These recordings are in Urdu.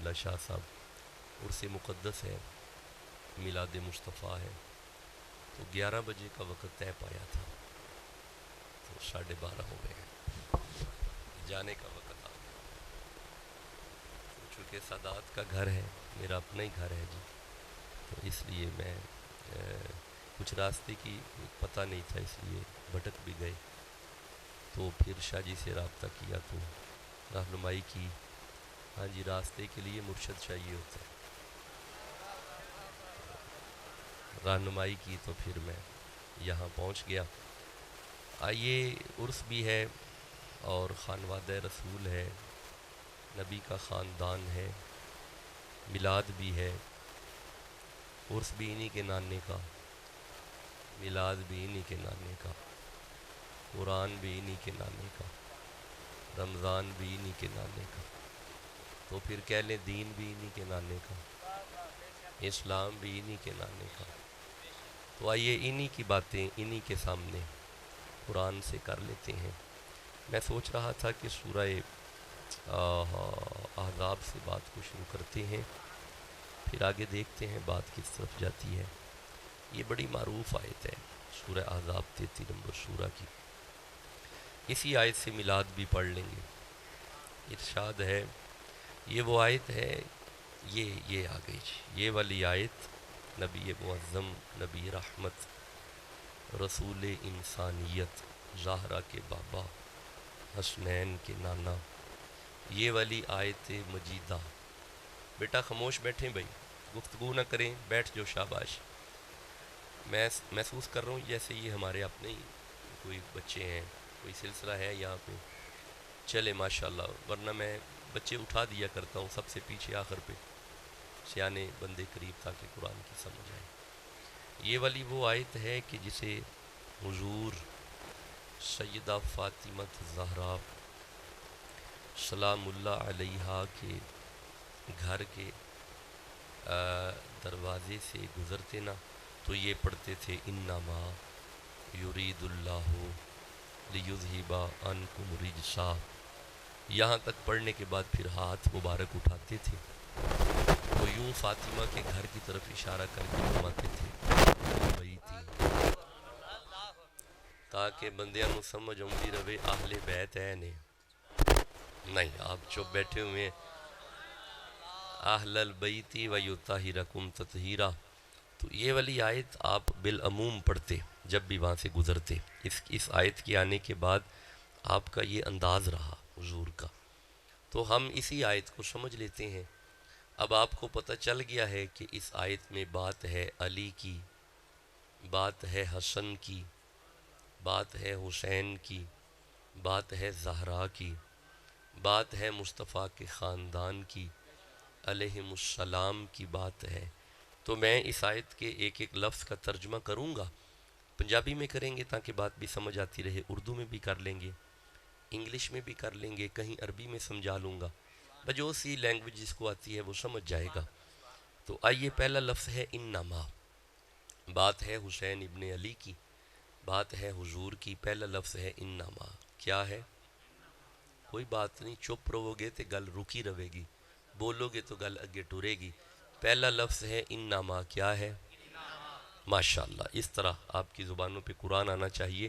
عبداللہ شاہ صاحب، عرس مقدس ہے، میلاد مصطفیٰ ہے، تو 11 بجے کا وقت طے پایا تھا، تو 12:30 ہو گئے ہیں، جانے کا وقت آ گیا۔ تو چونکہ سادات کا گھر ہے، میرا اپنا ہی گھر ہے جی، تو اس لیے میں کچھ راستے کی پتہ نہیں تھا، اس لیے بھٹک بھی گئے، تو پھر شاہ جی سے رابطہ کیا تو رہنمائی کی۔ ہاں جی، راستے کے لیے مرشد چاہیے ہوتا ہے، رہنمائی کی تو پھر میں یہاں پہنچ گیا۔ آئیے، عرس بھی ہے اور خانوادہ رسول ہے، نبی کا خاندان ہے، میلاد بھی ہے، عرس بھی انہی کے نانے کا، میلاد بھی انہی کے نانے کا، قرآن بھی انہی کے نانے کا، رمضان بھی انہی کے نانے کا، تو پھر کہہ لیں دین بھی انہی کے نانے کا، اسلام بھی انہی کے نانے کا۔ تو آئیے انہی کی باتیں انہی کے سامنے قرآن سے کر لیتے ہیں۔ میں سوچ رہا تھا کہ سورہ احزاب سے بات کو شروع کرتے ہیں، پھر آگے دیکھتے ہیں بات کس طرف جاتی ہے۔ یہ بڑی معروف آیت ہے، سورہ احزاب 33 نمبر سورہ کی۔ اسی آیت سے میلاد بھی پڑھ لیں گے۔ ارشاد ہے، یہ وہ آیت ہے، یہ آ گئی جی، یہ والی آیت نبی معظم، نبی رحمت، رسول انسانیت، زہرا کے بابا، حسنین کے نانا، یہ والی آیت مجیدہ۔ بیٹا خاموش بیٹھیں بھائی، گفتگو نہ کریں، بیٹھ جو، شاباش۔ میں محسوس کر رہا ہوں جیسے یہ ہمارے اپنے ہی کوئی بچے ہیں، کوئی سلسلہ ہے یہاں پہ، چلے ماشاءاللہ، ورنہ میں بچے اٹھا دیا کرتا ہوں سب سے پیچھے آخر پہ، سیانے بندے قریب، تاکہ قرآن کی سمجھ آئے۔ یہ والی وہ آیت ہے کہ جسے حضور سیدہ فاطمہ الزہرا سلام اللہ علیہا کے گھر کے دروازے سے گزرتے نا، تو یہ پڑھتے تھے انما یرید اللہ لیذہب عنکم الرجس، یہاں تک پڑھنے کے بعد پھر ہاتھ مبارک اٹھاتے تھے، وہ یوں فاطمہ کے گھر کی طرف اشارہ کر کے فرماتے تھے بیتی، تاکہ بندیاں نو سمجھ آؤندی رہے اہل بیت ہے نے۔ نہیں، آپ چپ بیٹھے ہوئے ہیں، اہل البیتی ویطہرکم تطہیرا، تو یہ والی آیت آپ بالعموم پڑھتے جب بھی وہاں سے گزرتے۔ اس آیت کے آنے کے بعد آپ کا یہ انداز رہا حضور کا، تو ہم اسی آیت کو سمجھ لیتے ہیں۔ اب آپ کو پتہ چل گیا ہے کہ اس آیت میں بات ہے علی کی، بات ہے حسن کی، بات ہے حسین کی، بات ہے زہرا کی، بات ہے مصطفیٰ کے خاندان کی، علیہم السلام کی بات ہے۔ تو میں اس آیت کے ایک ایک لفظ کا ترجمہ کروں گا، پنجابی میں کریں گے تاکہ بات بھی سمجھ آتی رہے، اردو میں بھی کر لیں گے، انگلش میں بھی کر لیں گے، کہیں عربی میں سمجھا لوں گا، جو سی لینگویج جس کو آتی ہے وہ سمجھ جائے گا۔ تو آئیے، پہلا لفظ ہے انما، بات ہے حسین ابن علی کی، بات ہے حضور کی، پہلا لفظ ہے انما، کیا ہے؟ کوئی بات نہیں، چپ رہو گے تو گل رکی رہے گی، بولو گے تو گل اگے ٹورے گی۔ پہلا لفظ ہے انما، کیا ہے؟ ماشاءاللہ، اس طرح آپ کی زبانوں پہ قرآن آنا چاہیے۔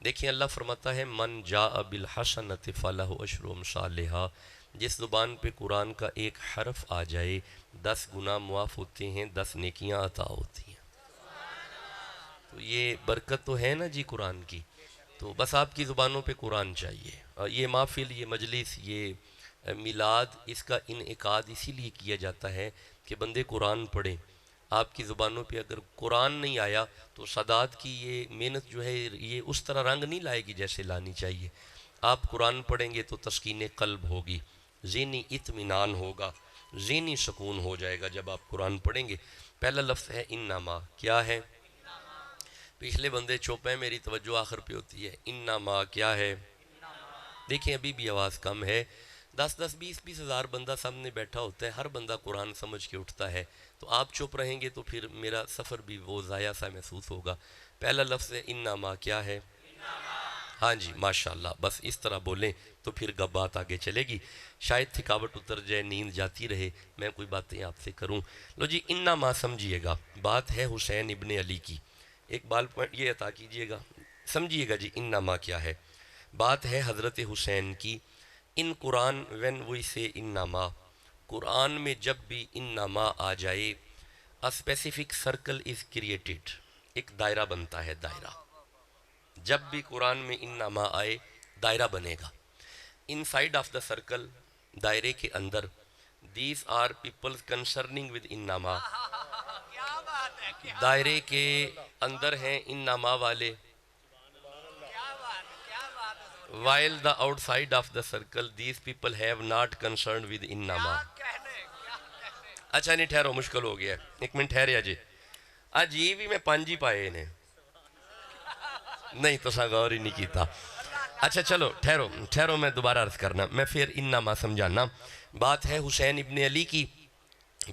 دیکھیں اللہ فرماتا ہے من جاء بالحسنۃ فلہ عشر امثالہا، جس زبان پہ قرآن کا ایک حرف آ جائے 10 گناہ معاف ہوتے ہیں، 10 نیکیاں عطا ہوتی ہیں۔ تو یہ برکت تو ہے نا جی قرآن کی، تو بس آپ کی زبانوں پہ قرآن چاہیے۔ اور یہ محفل، یہ مجلس، یہ میلاد، اس کا انعقاد اسی لیے کیا جاتا ہے کہ بندے قرآن پڑھیں۔ آپ کی زبانوں پہ اگر قرآن نہیں آیا تو سادات کی یہ محنت جو ہے یہ اس طرح رنگ نہیں لائے گی جیسے لانی چاہیے۔ آپ قرآن پڑھیں گے تو تسکین قلب ہوگی، ذہنی اطمینان ہوگا، ذہنی سکون ہو جائے گا جب آپ قرآن پڑھیں گے۔ پہلا لفظ ہے انما، کیا ہے؟ پچھلے بندے چپ ہیں، میری توجہ آخر پہ ہوتی ہے۔ انما کیا ہے؟ دیکھیں ابھی بھی آواز کم ہے، 10 20 ہزار بندہ سامنے بیٹھا ہوتا ہے، ہر بندہ قرآن سمجھ کے اٹھتا ہے، تو آپ چپ رہیں گے تو پھر میرا سفر بھی وہ ضائع سا محسوس ہوگا۔ پہلا لفظ ہے انما، کیا ہے؟ ہاں جی ماشاءاللہ، بس اس طرح بولیں تو پھر بات آگے چلے گی، شاید تھکاوٹ اتر جائے، نیند جاتی رہے، میں کوئی باتیں آپ سے کروں۔ لو جی انما سمجھیے گا، بات ہے حسین ابن علی کی، ایک بال پوائنٹ یہ عطا کیجئے گا، سمجھیے گا جی انما کیا ہے۔ بات ہے حضرت حسین کی۔ ان قرآن when we say انما، قرآن میں جب بھی انما آ جائے a specific circle is created، ایک دائرہ بنتا ہے، دائرہ۔ جب بھی قرآن میں انما آئے دائرہ بنے گا، inside of the circle، دائرے کے اندر، these are people concerning with انما، دائرے کے اندر ہیں انما والے، while the outside of the circle these people have not concerned with انما۔ اچھا نہیں ٹھہرو، مشکل ہو گیا ہے، ایک منٹ ٹھہرے جی، آج یہ بھی میں پانچ ہی پائے انہیں، نہیں تو غور ہی نہیں کیتا۔ اچھا چلو ٹھہرو میں دوبارہ عرض کرنا، میں پھر انما سمجھانا۔ بات ہے حسین ابن علی کی،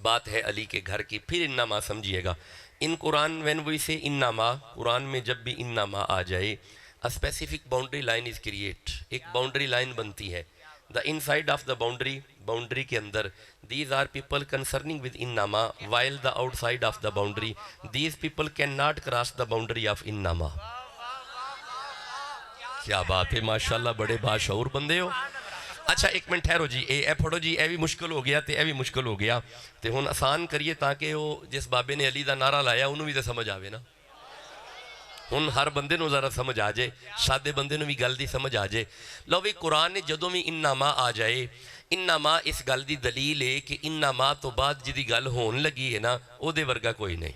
بات ہے علی کے گھر کی، پھر انما سمجھیے گا۔ ان قرآن when we say انما، قرآن میں جب بھی انما آ جائے a specific boundary line is create، ایک باؤنڈری لائن بنتی ہے، the inside of the boundary، boundary کے اندر these are people concerning with انما while the outside of the boundary these people cannot cross the boundary of انما۔ کیا بات ہے، ماشاءاللہ بڑے باشعور بندے ہو۔ اچھا ایک منٹ ٹھہرو جی، اے پڑھو جی، اے بھی مشکل ہو گیا تے اے بھی مشکل ہو گیا تے ہن آسان کریے تاکہ وہ جس بابے نے علی دا نعرہ لایا انہوں بھی تے سمجھ آوے نا، ہن ہر بندے نو ذرا سمجھ آ جائے، سادے بندے نو بھی گل دی سمجھ آ جائے۔ لو بھی قرآن نے جدوں بھی انما آ جائے، انما اس گل دی دلیل ہے کہ انما تو بعد جدی گل ہون لگی ہے نا او دے ورگا کوئی نہیں،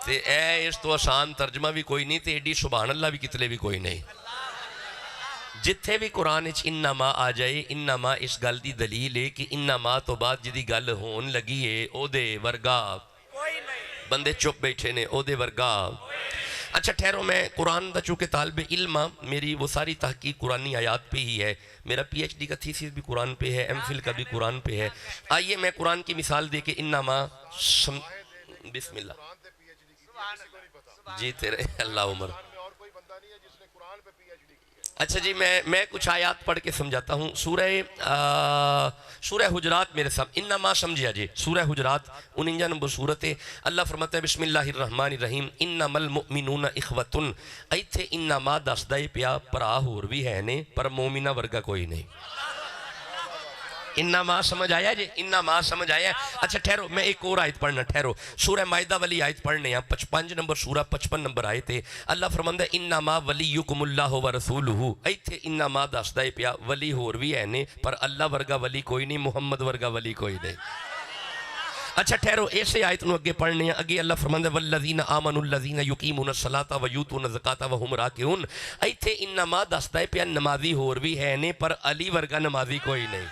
تے اے اس تو آسان ترجمہ بھی کوئی نہیں تے ایڈی سبحان اللہ بھی کتلے بھی کوئی نہیں۔ جتھے بھی قرآن اچ انما آ جائے، انما اس گل دی دلیل ہے کہ انما تو بعد جدی گل ہون لگی ہے او دے ورگا بندے چپ بیٹھے نے، او دے ورگا۔ اچھا ٹھہرو، میں قرآن دا چونکہ طالب علم، میری وہ ساری تحقیق قرآنی آیات پہ ہی ہے، میرا پی ایچ ڈی کا تھیسس بھی قرآن پہ ہے، ایم فل کا بھی قرآن پہ ہے۔ آئیے میں قرآن کی مثال دے کے انما بسم اللہ جی تیرے اللہ عمر۔ اچھا جی میں کچھ آیات پڑھ کے سمجھاتا ہوں۔ سورہ حجرات میرے ساتھ انما سمجھیا جی، سورہ حجرات 49 نمبر سورت ہے۔ اللہ فرماتا ہے بسم اللہ الرحمن الرحیم انما المؤمنون اخوتن، ایتھے انما دسدا ہے پیا پرا ہور بھی ہے نے پر مومنہ ورگا کوئی نہیں۔ انما سمجھ آیا جی، انما سمجھ آیا۔ اچھا ٹھہرو، میں ایک اور آیت پڑھنا، ٹھہرو، سورہ مائدہ والی آیت پڑھنے ہیں، 55 نمبر سورہ 55 نمبر آیت ہے۔ اللہ فرماندا ہے انما ولیکم اللہ ورسولہ، ایتھے انما دسدا ہے پیا ولی ہور بھی ہے نے پر اللہ ورگا ولی کوئی نہیں، محمد ورگا ولی کوئی نہیں۔ اچھا ٹھہرو، ایسے آیت نو اگے پڑھنے ہیں۔ اگے اللہ فرماندا ہے والذین آمنوا الذین یقیمون الصلاۃ ویؤتون الزکاۃ وہم راکعون، ایتھے انما دسدا ہے پیا نمازی ہور بھی ہے نے پر علی ورگا نمازی کوئی نہیں۔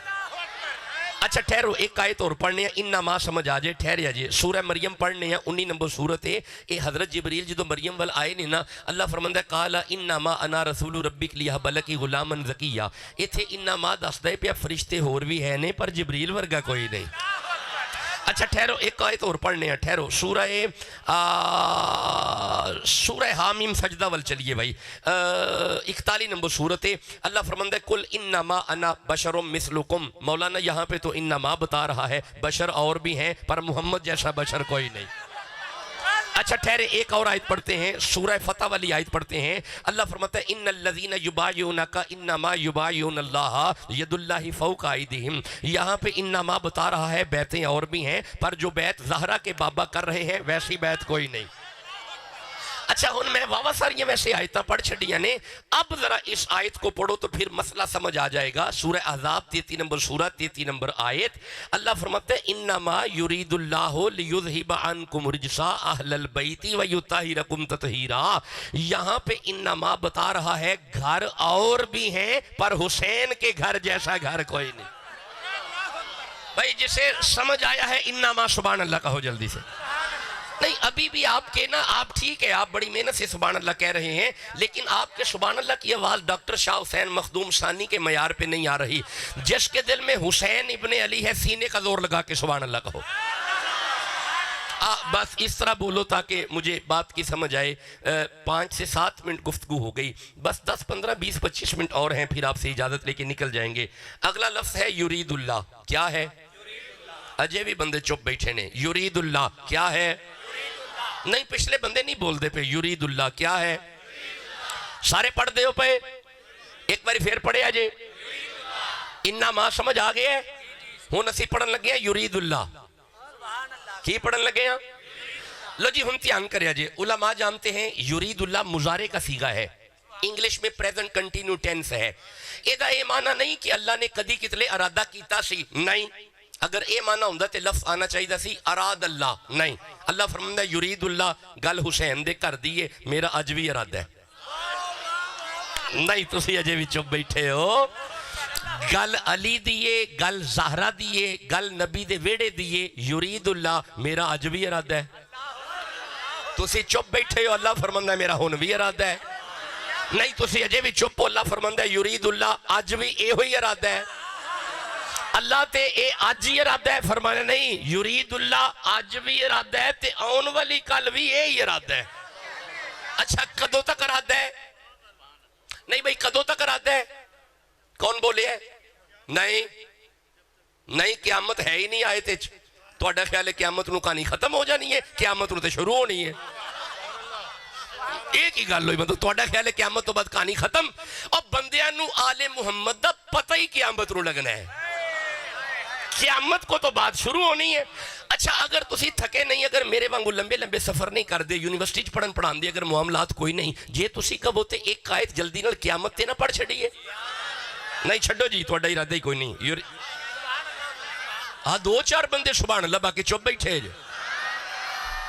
اچھا ٹھہرو، ایک آیت اور پڑھنے ہیں، انما سمجھ آ جائے، ٹھہریا جی، سورہ مریم پڑھنے ہیں، 19 نمبر سورت ہے۔ اے حضرت جبریل جدو مریم وال آئے نے نا، اللہ فرماندا ہے قال انما انا رسول ربک لیہب لک غلاما زکیا، ایتھے انما دسدا ہے پیا فرشتے ہور بھی ہے نے پر جبریل ورگا کوئی نہیں۔ اچھا ٹھہرو، ایک آیت اور پڑھنے ہیں، ٹھہرو، سورہ حامیم سجدہ وال چلیے بھائی، 41 نمبر سورت ہے۔ اللہ فرماندا ہے قل انما انا بشر مثلکم، مولانا یہاں پہ تو انما بتا رہا ہے، بشر اور بھی ہیں پر محمد جیسا بشر کوئی نہیں۔ اچھا ٹھہرے، ایک اور آیت پڑھتے ہیں، سورہ فتح والی آیت پڑھتے ہیں۔ اللہ فرماتا ہے ان الذین یبایعونک انما یبایعون اللہ ید اللہ فوق ایدیہم، یہاں پہ انما بتا رہا ہے بیعتیں اور بھی ہیں پر جو بیعت زہرا کے بابا کر رہے ہیں ویسی بیعت کوئی نہیں۔ اچھا ہن میں واوا ساریاں ویسے آیتاں پڑھ چھڑیاں نے، اب ذرا اس آیت کو پڑھو تو پھر مسئلہ سمجھ آ جائے گا۔ سورہ احزاب 33 نمبر سورہ 33 نمبر آیت، اللہ فرماتا ہے انما یرید اللہ لیذہب عنکم رجس اہل البیت ویطہرکم تطہیرا، یہاں پہ انما بتا رہا ہے گھر اور بھی ہیں پر حسین کے گھر جیسا گھر کوئی نہیں۔ بھائی جسے سمجھ آیا ہے انما سبحان اللہ کہو جلدی سے۔ نہیں ابھی بھی آپ کے نا، آپ ٹھیک ہے، آپ بڑی محنت سے سبحان اللہ کہہ رہے ہیں لیکن آپ کے سبحان اللہ کی آواز ڈاکٹر شاہ حسین مخدوم ثانی کے معیار پہ نہیں آ رہی۔ جس کے دل میں حسین ابن علی ہے سینے کا زور لگا کے سبحان اللہ کہو۔ بس اس طرح بولو تاکہ مجھے بات کی سمجھ آئے. 5 سے 7 منٹ گفتگو ہو گئی, بس 10 15 20 25 منٹ اور ہیں, پھر آپ سے اجازت لے کے نکل جائیں گے. اگلا لفظ ہے یرید اللہ. کیا ہے؟ اجے بھی بندے چپ بیٹھے نے. یرید اللہ کیا ہے؟ نہیں, پچھلے بندے نہیں بول دے پہ. یرید اللہ کیا ہے؟ سارے پڑھ دے ہو پہ, ایک باری پھر پڑھے اجے. انہا ماں سمجھ آگئے ہے. ہون اسی پڑھن لگے ہیں یرید اللہ. کی پڑھن لگے ہیں؟ لو جی ہم تیان کرے جے. علماء جانتے ہیں یرید اللہ مضارع کا صیغہ ہے, انگلش میں پریزنٹ کنٹینیو ٹینس ہے. ایدہ اے معنی نہیں کہ اللہ نے کدی کتلے ارادہ کیتا سی, نہیں. اگر اے معنی ہوندہ تے لفظ آنا چاہیے دا سی اراد اللہ, نہیں. اللہ فرماندہ یرید اللہ گل حسین دے کر دیئے, میرا اج بھی ارادہ ہے. نہیں تسی اجے بھی چپ بیٹھے ہو. گل علی دیئے, گل زہرہ دیئے, گل نبی دے ویڑے دیئے. یرید اللہ میرا اج بھی ارادہ ہے. تسی چپ بیٹھے ہو, اللہ فرماندہ ہے میرا ہون بھی ارادہ ہے. نہیں تسی اجے بھی چپ ہو, اللہ فرماندہ ہے یرید اللہ اج بھی اے ہوئی ارادہ ہے. اللہ تے اے آج ہی ارادہ ہے, فرمانے نہیں یرید اللہ آج بھی ارادہ ہے تے آن والی کل بھی اے ہی ارادہ ہے. اچھا کدوں تک ارادہ ہے؟ نہیں بھئی کدوں تک ارادہ ہے؟ کون بولے ہے؟ نہیں قیامت ہے ہی نہیں آئے تے. تو اڈا خیال ہے قیامت نو کہانی ختم ہو جانی ہے, قیامت نو تے شروع ہونی ہے. ایک ہی گل ہوئی مطلب تو اڈا خیال ہے قیامت تو بعد کہانی ختم, اور بندیاں نو آل محمد دا پتہ ہی قیامت نو لگنا ہے. قیامت کو تو بات شروع ہونی ہے. اچھا اگر تسی تھکے نہیں, اگر میرے وانگو لمبے لمبے سفر نہیں کر دے, یونیورسٹی پڑھان دے, اگر معاملات کوئی نہیں, جے تسی کب ہوتے ایک قائد جلدی نال قیامت تے نہ پڑھ چھڑیے. نہیں چھڑو جی, تو اڈا ارادہ ہی کوئی نہیں. ہاں 2-4 بندے سبحان اللہ باقی چپ بیٹھے جے.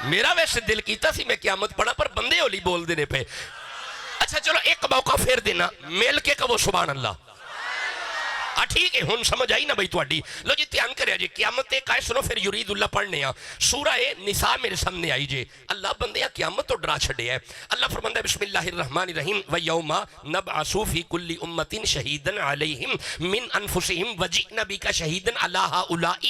میرا ویسے دل کیتا سی میں قیامت پڑھا, پر بندے ہولی بول دینے پہ. اچھا چلو ایک موقع پھر دینا, مل کے کہو سبحان اللہ. ٹھیک ہے ہن سمجھ آئی نا بھئی تو اڈی. لو جی تیان کرے جے قیامت ایک آئے سنو, پھر یرید اللہ پڑھنے ہیں. سورہ نساء میرے سامنے آئی جے. اللہ بندے قیامت تو ڈرا چھڑے ہے. اللہ فرماندہ بسم اللہ الرحمن الرحیم وَيَوْمَ نَبْعَثُ فِي كُلِّ أُمَّةٍ شَهِيدًا عَلَيْهِمْ مِنْ أَنفُسِهِمْ وَجِئْنَا بِكَ شَهِيدًا عَلَىٰ هَؤُلَاءِ.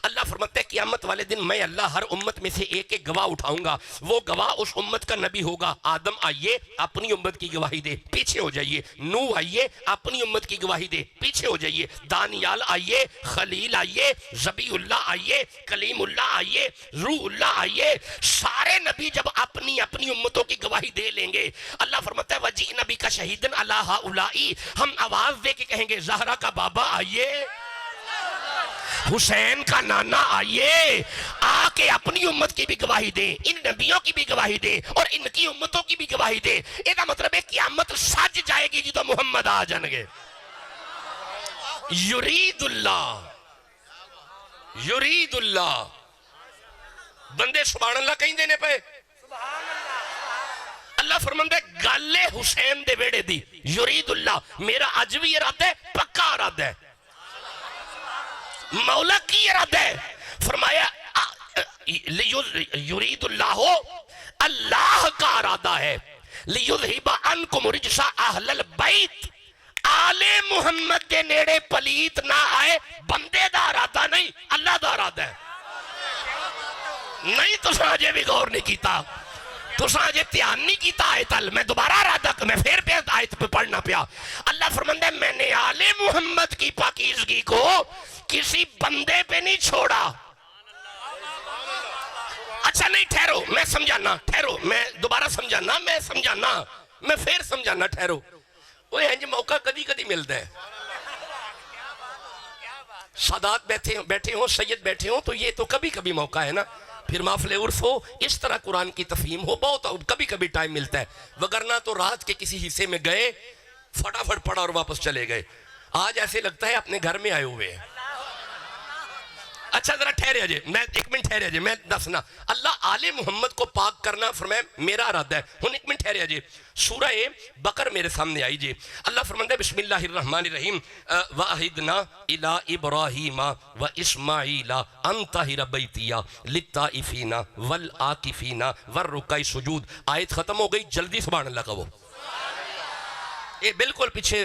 اللہ فرماتا ہے قیامت والے دن میں اللہ ہر امت میں سے ایک ایک گواہ اٹھاؤں گا. وہ گواہ اس امت کا نبی ہوگا. آدم آئیے اپنی امت کی گواہی دے, پیچھے ہو جائیے. نوح آئیے اپنی امت کی گواہی دے, پیچھے ہو جائیے. دانیال آئیے, خلیل آئیے, ذبی اللہ آئیے, کلیم اللہ آئیے, روح اللہ آئیے. سارے نبی جب اپنی اپنی امتوں کی گواہی دے لیں گے, اللہ فرماتا ہے وَجِئْنَا بِكَ شَهِيدًا عَلَىٰ هَؤُلَاءِ. ہم آواز دے کے کہیں گے زہرا کا بابا آئیے, حسین کا نانا آئیے, آ کے اپنی امت کی بھی گواہی دیں, ان نبیوں کی بھی گواہی دیں, اور ان کی امتوں کی بھی گواہی دیں. یہ مطلب ہے قیامت سج جائے گی جی تو محمد آ جانگے. یرید اللہ, یرید اللہ. بندے سبحان اللہ کہیں دینے پہ. اللہ فرماندہ ہے گالے حسین دے ویڑے دی. یرید اللہ میرا اج بھی ارادہ ہے, پکا ارادہ ہے. مولا کی ارادہ ہے, فرمایا یرید اللہ ہو, اللہ کا ارادہ ہے. لیذہب عنکم رجس اہل البیت, آل محمد دے نیڑے پلیت نہ آئے. بندے دا ارادہ نہیں, اللہ دا ارادہ ہے. نہیں تو ساجے بھی غور نہیں کیتا, تو ساجے تیان نہیں کیتا آیت ال. میں دوبارہ ارادہ میں پھر پہ آیت پہ پڑھنا پیا. اللہ فرماندہ ہے میں نے آل محمد کی پاکیزگی کو کسی بندے پہ نہیں چھوڑا. اچھا نہیں ٹھہرو, میں سمجھانا, ٹھہرو میں دوبارہ سمجھانا, میں سمجھانا, میں پھر سمجھانا, ٹھہرو. وہ ہے جی موقع کدی کدی ملتا ہے. سادات بیٹھے ہوں, سید بیٹھے ہوں, تو یہ تو کبھی کبھی موقع ہے نا. پھر محفل عرف ہو, اس طرح قرآن کی تفہیم ہو, بہت کبھی کبھی ٹائم ملتا ہے. وگرنہ تو رات کے کسی حصے میں گئے, فٹافٹ پڑھا اور واپس چلے گئے. آج ایسے لگتا ہے اپنے گھر میں آئے ہوئے ہیں. اچھا ذرا ٹھہرے جے, میں ایک منٹ ٹھہرے جے, میں دسنا. اللہ آل محمد کو پاک کرنا فرمایا میرا ارادہ ہے. ہن ایک منٹ ٹھہرے جے. سورہ بقر میرے سامنے آئی جے. اللہ فرماتا ہے بسم اللہ الرحمن الرحیم وَأَعِدْنَا إِلَىٰ إِبْرَاهِيمَ وَإِسْمَاعِيلَ أَن طَهِرَ بَيْتِيَ لِلطَّائِفِينَ وَالْعَاكِفِينَ وَالرُّكَّعِ السُّجُودِ. آیت ختم ہو گئی, جلدی سبحان اللہ کہو. یہ بالکل پیچھے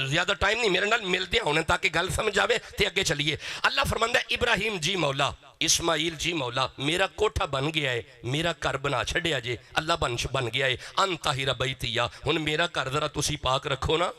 زیادہ ٹائم نہیں میرے نال ملتے ہونے تاکہ گل سمجھ آوے تے اگے چلیے. اللہ فرماندا ہے ابراہیم جی مولا، اسماعیل جی مولا، میرا کوٹھا بن گیا ہے، میرا گھر بنا چھڑیا جے، اللہ بن گیا ہے. ان طاہر بیتی، ہن میرا گھر ذرا تسی پاک رکھو نا.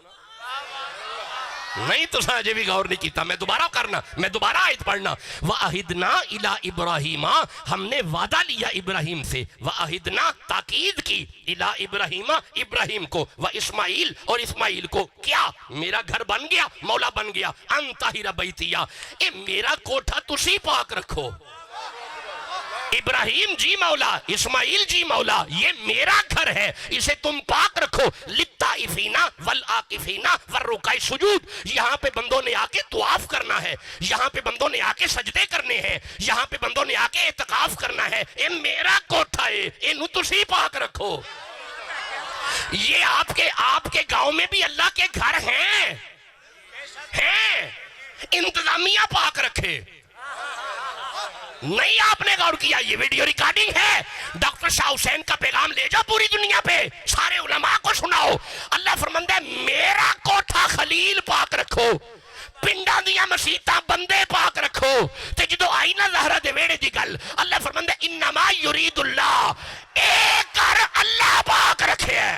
نہیں تو ساجے بھی غور نہیں کیتا، میں دوبارہ کرنا، میں دوبارہ آیت پڑھنا. وَأَهِدْنَا إِلَىٰ إِبْرَاهِيمَ، ہم نے وعدہ لیا ابراہیم سے. وَأَهِدْنَا تاکید کی، إِلَىٰ إِبْرَاهِيمَ ابراہیم کو، وَإِسماعیل اور اسماعیل کو. کیا؟ میرا گھر بن گیا، مولا بن گیا. أَن طَاهِرَ بَيْتِيَّ، اے میرا کوٹھا تسی پاک رکھو. ابراہیم جی مولا، اسماعیل جی مولا، یہ میرا گھر ہے، اسے تم پاک رکھو. للطائفین والعاکفین والرکع السجود، یہاں پہ بندوں نے آ کے طواف کرنا ہے، یہاں پہ بندوں نے آ کے سجدے کرنے ہیں، یہاں پہ بندوں نے آ کے اعتکاف کرنا ہے. اے میرا کوٹھا ہے، انہوں تسی پاک رکھو. یہ آپ کے گاؤں میں بھی اللہ کے گھر ہیں، انتظامیہ پاک رکھے. نہیں آپ نے غور کیا، یہ ویڈیو ریکارڈنگ ہے. ڈاکٹر شاہ حسین کا پیغام لے جاؤ پوری دنیا پہ، سارے علماء کو سناؤ. اللہ فرماندا ہے میرا کوٹھا خلیل پاک رکھو، پنڈاں دیاں مسیتاں بندے پاک رکھو. تے جدو آئی نا زہرا دے ویڑے دی گل، اللہ فرماندا ہے انما یرید اللہ، ایک گھر اللہ پاک رکھے ہے.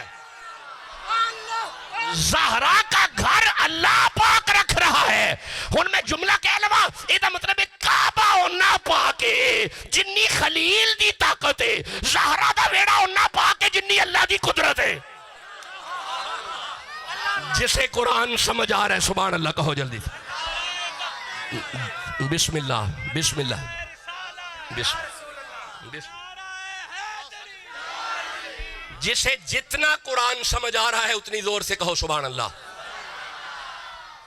زہرا کا گھر اللہ پاک رکھ رہا ہے. ہن میں جملہ کہہ لوا، ایدہ مطلب ہے کعبہ ہونا پاک ہے جنی خلیل دی طاقت ہے، زہرا دا ویڑا ہونا پاک ہے جنی اللہ دی قدرت ہے. جسے قرآن سمجھ آ رہا ہے سبحان اللہ کہو جلدی سے. بسم اللہ بسم اللہ بسم. جسے جتنا قرآن سمجھ آ رہا ہے اتنی زور سے کہو سبحان اللہ.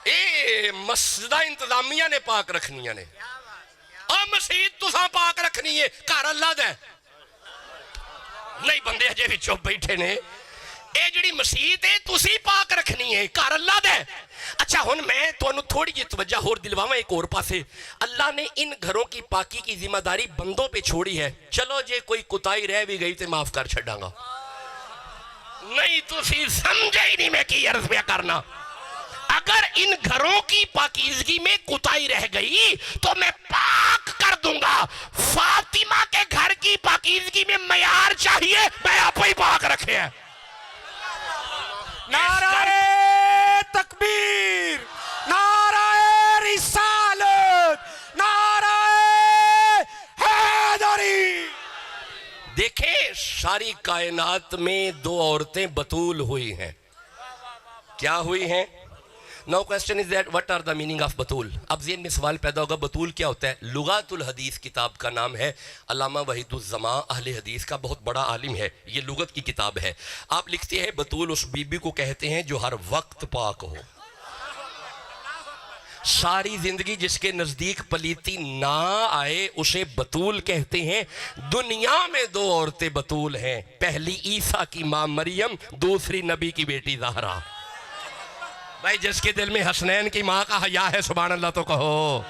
اے مسجدہ انتظامیہ نے پاک رکھنیاں نے، اور مسجد تساں پاک رکھنی ہے، گھر اللہ دے. نہیں بندے اجے بھی چپ بیٹھے نے. اے جڑی مسجد ہے تسی پاک رکھنی ہے، گھر اللہ دے. اچھا ہن میں تو انہوں تھوڑی جی توجہ اور دلواواں ایک اور پاسے. اللہ نے ان گھروں کی پاکی کی ذمہ داری بندوں پہ چھوڑی ہے. چلو جے کوئی کوتاہی رہ بھی گئی تے معاف کر چھڑاں گا. نہیں تسی سمجھے ہی نہیں میں کی عرض پہ کرنا. اگر ان گھروں کی پاکیزگی میں کوتاہی رہ گئی تو میں پاک کر دوں گا. فاطمہ کے گھر کی پاکیزگی میں معیار چاہیے، میں آپ ہی پاک رکھے ہیں. نعرہ تکبیر، نعرہ رسالت، نعرہ حیدری. دیکھیں ساری کائنات میں دو عورتیں بطول ہوئی ہیں. کیا ہوئی ہیں؟ Now question is that what are the meaning of بطول؟ اب ذہن میں سوال پیدا ہوگا بطول کیا ہوتا ہے؟ لغات الحدیث کتاب کا نام ہے. علامہ وحید الزماں اہل حدیث کا بہت بڑا عالم ہے، یہ لغت کی کتاب ہے. آپ لکھتے ہیں بطول اس بی بی کو کہتے ہیں جو ہر وقت پاک ہو. ساری زندگی جس کے نزدیک پلیتی نہ آئے اسے بطول کہتے ہیں. دنیا میں دو عورتیں بطول ہیں، پہلی عیسیٰ کی ماں مریم، دوسری نبی کی بیٹی زہرا. بھائی جس کے دل میں حسنین کی ماں کا حیا ہے سبحان اللہ تو کہو.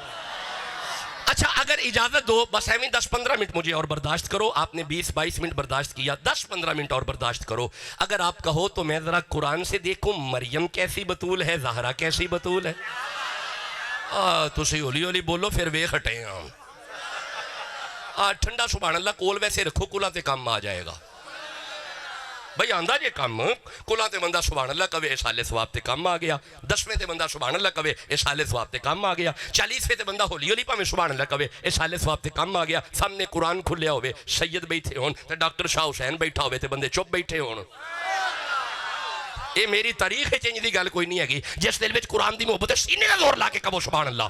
اچھا اگر اجازت دو بس ایویں 10-15 منٹ مجھے اور برداشت کرو. آپ نے 20-22 منٹ برداشت کیا، 10-15 منٹ اور برداشت کرو. اگر آپ کہو تو میں ذرا قرآن سے دیکھوں مریم کیسی بطول ہے، زہرا کیسی بطول ہے. تسی ہولی ہولی بولو پھر ویکھ ہٹے ہیں. ٹھنڈا سبحان اللہ کول ویسے رکھو، کلا تے کام آ جائے گا. بھئی آندہ جے کام کلا تے بندہ سبحان اللہ کہے اے سالے ثواب تے کام آ گیا. 10ویں تے بندہ سبحان اللہ کہے اے سالے ثواب تے کام آ گیا. 40ویں تے بندہ ہولی ہولی پاویں سبحان اللہ کہے اے سالے ثواب تے کام آ گیا. سامنے قرآن کھلیا ہوئے، سید بیٹھے ہون تے ڈاکٹر شاہ حسین بیٹھا ہوئے تے بندے چپ بیٹھے ہون. اے میری تاریخ ہے چینج دی گل کوئی نہیں ہے گی. جس دل وچ قرآن دی محبت ہے سینے دا زور لا کے کہو سبحان اللہ.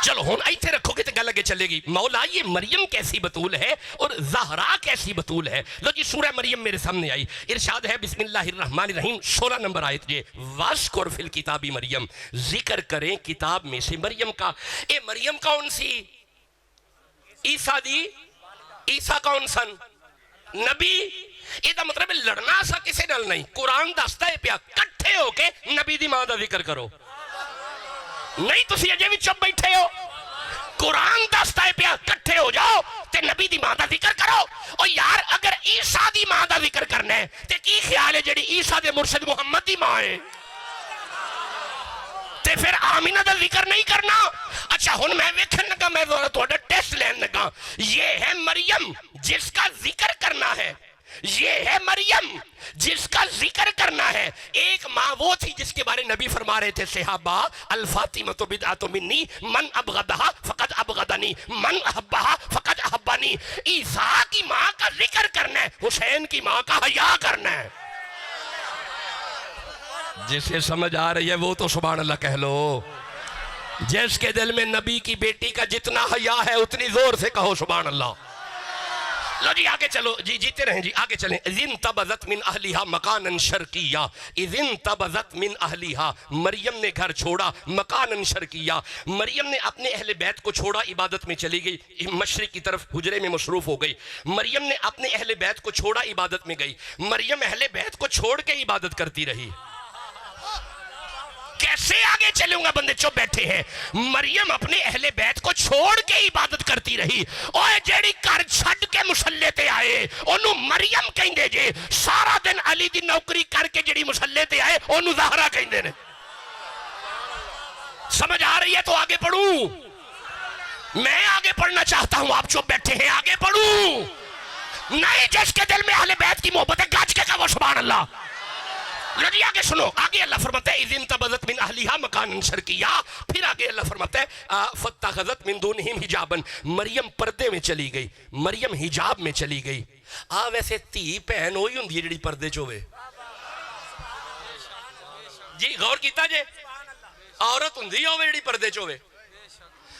چلو ہون ایتھے رکھو گے تو گل اگے چلے گی. مولا یہ مریم کیسی بطول ہے اور زہرا کیسی بطول ہے. لو جی سورہ مریم میرے سامنے آئی. ارشاد ہے بسم اللہ الرحمن الرحیم 16 نمبر آیت جے وَاذْكُرْ فِي الْكِتَابِ مریم، ذکر کریں کتاب میں سے مریم کا. اے مریم کون سی؟ عیسیٰ دی. عیسیٰ کون سن؟ نبی. یہ مطلب لڑنا سا کسے نال نہیں. قرآن دستا ہے پیا کٹھے ہو کے نبی دی ماں دا ذکر کرو. نہیں تسی اجے بھی چپ بیٹھے ہو. قرآن دستا ہے پیا کٹھے ہو جاؤ تے نبی دی ماں دا ذکر کرو. اور یار اگر عیسیٰ دی ماں دا ذکر کرنا ہے تے کی خیال والے جڑی عیسیٰ دے مرشد محمد دی ماں ہے تے پھر آمینہ دا ذکر نہیں کرنا. اچھا ہن میں ویکھن لگا, میں تھوڑا ٹیسٹ لین لگا. یہ ہے مریم جس کا ذکر کرنا ہے, یہ ہے مریم جس کا ذکر کرنا ہے. ایک ماں وہ تھی جس کے بارے نبی فرما رہے تھے صحابہ, الفاطمۃ بدعۃ منی من ابغضها فقد ابغضنی من احبها فقد احبنی. عیسیٰ کی ماں کا ذکر کرنا ہے, حسین کی ماں کا حیا کرنا ہے. جسے سمجھ آ رہی ہے وہ تو سبحان اللہ کہہ لو. جس کے دل میں نبی کی بیٹی کا جتنا حیا ہے اتنی زور سے کہو سبحان اللہ. لو جی آگے چلو, جی جیتے رہیں, جی آگے چلیں. اذن تبذت من اہلیہا مکانا شرقیہ, اذن تبذت من اہلیہا, مریم نے گھر چھوڑا مکانا شرقیہ. مریم نے اپنے اہل بیت کو چھوڑا, عبادت میں چلی گئی, مشرق کی طرف حجرے میں مصروف ہو گئی. مریم نے اپنے اہل بیت کو چھوڑا, عبادت میں گئی. مریم اہل بیت کو چھوڑ کے عبادت کرتی رہی. کیسے آگے چلوں گا, بندے چپ بیٹھے ہیں. مریم اپنے اہل بیت کو چھوڑ کے عبادت کرتی رہی. اوہ جیڑی کر چھڑ کے مسلے تے آئے انہوں مریم کہیں دے جے, سارا دن علی دی نوکری کر کے جیڑی مسلے تے آئے انہوں زہرا کہیں دے نے. سمجھ آ رہی ہے تو آگے پڑھوں, میں آگے پڑھنا چاہتا ہوں, آپ چپ بیٹھے ہیں, آگے پڑھوں. نہیں, جس کے دل میں اہل بیت کی محبت ہے گاج کے کہو سبحان اللہ. لگی آگے سنو, آگے اللہ فرماتا ہے اذن تبذت من اہلیہا مکانا شرقیہ. پھر آگے اللہ فرماتا ہے فاتخذت من دونہم حجابا, مریم پردے میں چلی گئی, مریم حجاب میں چلی گئی. ویسے تھی پہن ہوئی ہوں جڑی پردے چوے, جی غور کیتا جے, عورت ہوں جڑی پردے چوے.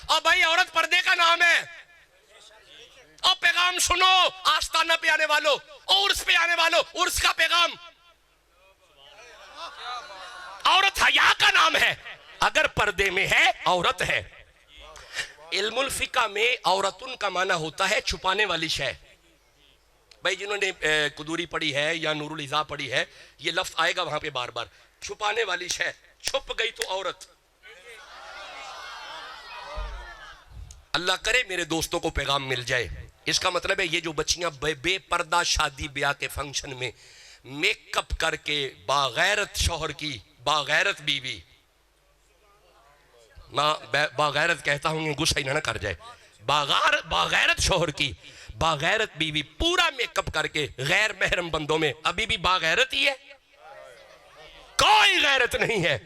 اور بھائی عورت پردے کا نام ہے. اور پیغام سنو آستانہ پہ آنے والو, عرس پہ آنے والو, عرس کا پیغام, عورت حیا کا نام ہے. اگر پردے میں ہے عورت ہے. علم الفقہ میں عورتن کا معنی ہوتا ہے چھپانے والی شے. بھائی جنہوں نے قدوری پڑھی ہے یا نور العزا پڑھی ہے, یہ لفظ آئے گا وہاں پہ بار بار, چھپانے والی شے. چھپ گئی تو عورت. اللہ کرے میرے دوستوں کو پیغام مل جائے. اس کا مطلب ہے یہ جو بچیاں بے پردہ شادی بیاہ کے فنکشن میں میک اپ کر کے باغیرت شوہر کی, باغیرت بیوی, میں باغیرت کہتا ہوں گے غصہ ہی نہ کر جائے, باغیرت شوہر کی باغیرت بیوی پورا میک اپ کر کے غیر محرم بندوں میں, ابھی بھی باغیرت ہی ہے, کوئی غیرت نہیں ہے.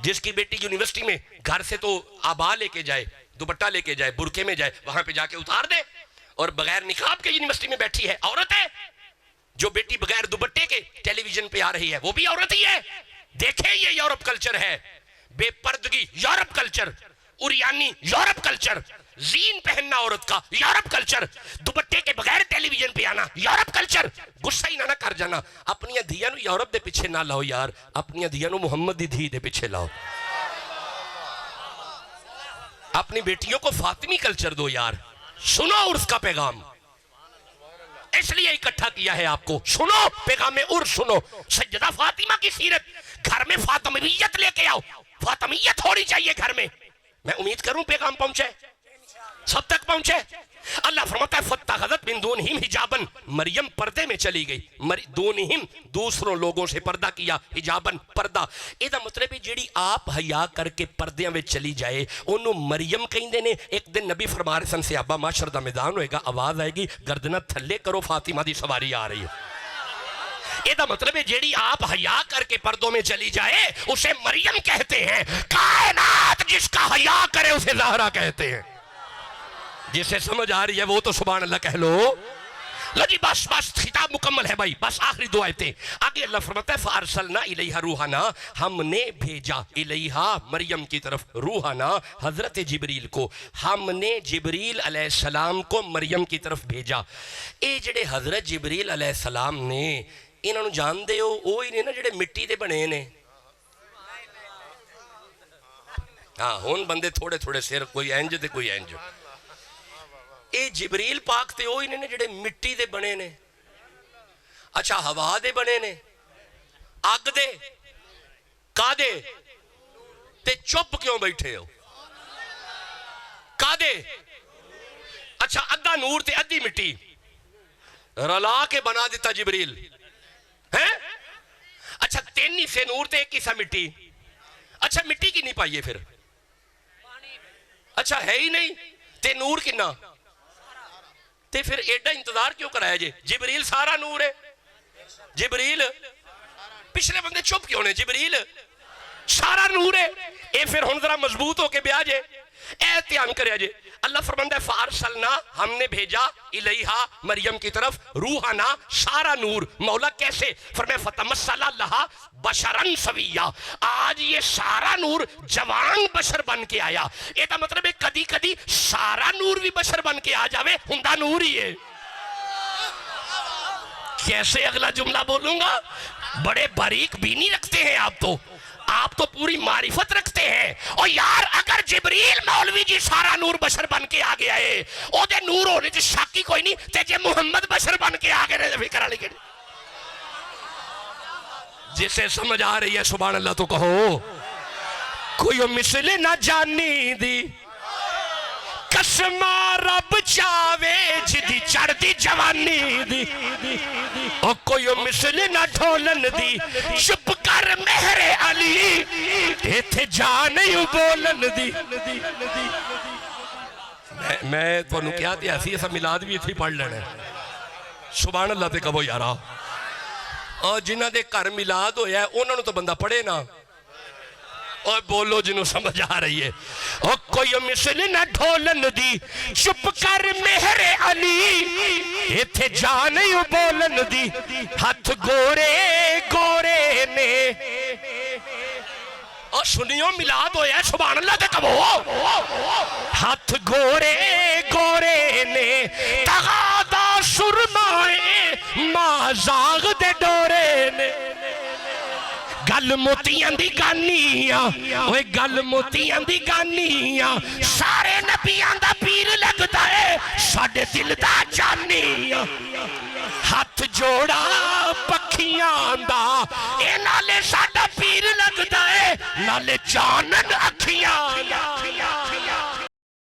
جس کی بیٹی یونیورسٹی میں گھر سے تو آبا لے کے جائے, دوپٹہ لے کے جائے, برقعے میں جائے, وہاں پہ جا کے اتار دے, اور بغیر نقاب کے یونیورسٹی میں بیٹھی ہے, عورت ہے. جو بیٹی بغیر دوپٹے کے ٹیلی ویژن پہ آ رہی ہے وہ بھی عورت ہی ہے. دیکھیں یہ یورپ کلچر ہے, بے پردگی یورپ کلچر, اوریانی یورپ کلچر, زین پہننا عورت کا یورپ کلچر, دوپٹے کے بغیر ٹیلی ویژن پہ آنا یورپ کلچر. غصہ ہی نہ کر جانا, اپنی دھیاں نو یورپ دے پیچھے نہ لاؤ یار, اپنی دھیاں نو محمد دی دھی دے پیچھے لاؤ. اپنی بیٹیوں کو فاطمی کلچر دو یار. سنو عرس کا پیغام, اس لیے اکٹھا کیا ہے آپ کو. سنو پیغام عرس سنو, سیدہ فاطمہ کی سیرت. گھر میں فاطمیت لے کے آؤ, فاطمیت ہونی چاہیے گھر میں. میں امید کروں پیغام پہنچے, سب تک پہنچے. اللہ فرماتا ہے فاتخذت من دونہم حجابا, مریم پردے میں چلی گئی. دونہم دوسروں لوگوں سے پردہ کیا, حجابا پردہ. ایدہ مطلب ہے جیڑی آپ حیا کر کے پردیاں میں چلی جائے انہوں مریم کہیں دینے. ایک دن نبی فرما رہے سن سے ابا معاشر دا میدان ہوئے گا, آواز آئے گی گردنہ تھلے کرو فاطمہ دی سواری آ رہی ہے. ایدہ مطلب ہے جیڑی آپ حیا کر کے پردوں میں چلی جائے اسے مریم کہتے ہیں. کائنات جس کا حیا کرے اسے زہرا کہتے ہیں. جسے سمجھ آ رہی ہے وہ تو سبحان اللہ کہہ لو. لگی بس خطاب مکمل ہے بھائی, بس آخری دو آیتیں. آگے اللہ فرماتا ہے فارسلنا الیہا روحنا, ہم نے بھیجا الیہا مریم کی طرف, روحنا حضرت جبریل کو, ہم نے جبریل علیہ السلام کو مریم کی طرف بھیجا. اے جڑے حضرت جبریل علیہ السلام نے, انہوں نے جان دے ہو وہی نے نا جڑے مٹی دے بنے نے. ہاں ہون بندے تھوڑے تھوڑے سیر, کوئی اینج تے کوئی اینج. اے جبریل پاک تے ہوئی نے جڑے مٹی دے بنے نے. اچھا ہوا دے بنے نے, آگ دے, کا دے, تے چپ کیوں بیٹھے ہو, کا دے. اچھا ادھا نور تے ادھی مٹی رلا کے بنا دیتا جبریل ہے. تین حصے نور تے ایک حصہ مٹی. اچھا مٹی کی نہیں پائیے پھر؟ اچھا ہے ہی نہیں تے نور کنا تے پھر ایڈا انتظار کیوں کرایا جے؟ جبریل سارا نور ہے. جبریل پچھلے بندے چپ کیوں نے؟ جبریل سارا نور ہے. اے پھر ہن ذرا مضبوط ہو کے بیاہ جے. اے دھیان کریا جے. اللہ فرماتا ہے فارسلنا ہم نے بھیجا الیہا مریم کی طرف روحنا سارا نور. مولا کیسے؟ فرمایا فتمثل لہا بشرن سویا. آج یہ سارا نور جوان بشر بن کے آیا. اے دا مطلب ہے کدی کدی سارا نور بھی بشر بن کے آ جاوے ہندہ نور ہی ہے. کیسے اگلا جملہ بولوں گا؟ بڑے باریک بینی رکھتے ہیں آپ تو پوری معرفت رکھتے ہیں. اور یار اگر جبریل مولوی جی سارا نور بشر بن کے آگے آئے او دے نور ہونے جی شاکی کوئی نہیں تے جے محمد بشر بن کے آگے رہے فکر آنے کے جسے سمجھ آ رہی ہے سبحان اللہ تو کہو. کوئی مثل نہ جانی دی قسمہ رب چاوے جدی چڑھ دی جوانی دی. اور کوئی مثل نہ ڈھولن دی چپ کر مہر علی ایتھے جا نہیں بولن دی. میں تو انہوں کیا تھی ایسی ایسا ملاد بھی اتھی پڑھ لینے. سبحان اللہ تے کہو یارا. اور جنہ دے کر ملاد ہویا ہے انہوں نے تو بندہ پڑھے نا. اور بولو جنہوں سمجھ آ رہی ہے. اور کوئی مثل نہ ڈھولن دی چپ کر مہر علی ایتھے جا نہیں بولن دی. ہاتھ گورے گورے نے اور سنیوں ملاد ہویا ہے سبحان اللہ دے کبھو. ہاتھ گورے گورے نے تغادا سرمائے مازاغ دے ڈورے نے. گل موتیاں دی گانیاں اوے گل موتیاں دی گانیاں سارے نبیاں دا پیر لگتا ہے ساڑے دل دا جانیاں. ہاتھ جوڑا پکھیاں دا اے نالے ساڑا پیر لگتا ہے نالے جانن اکھیاں.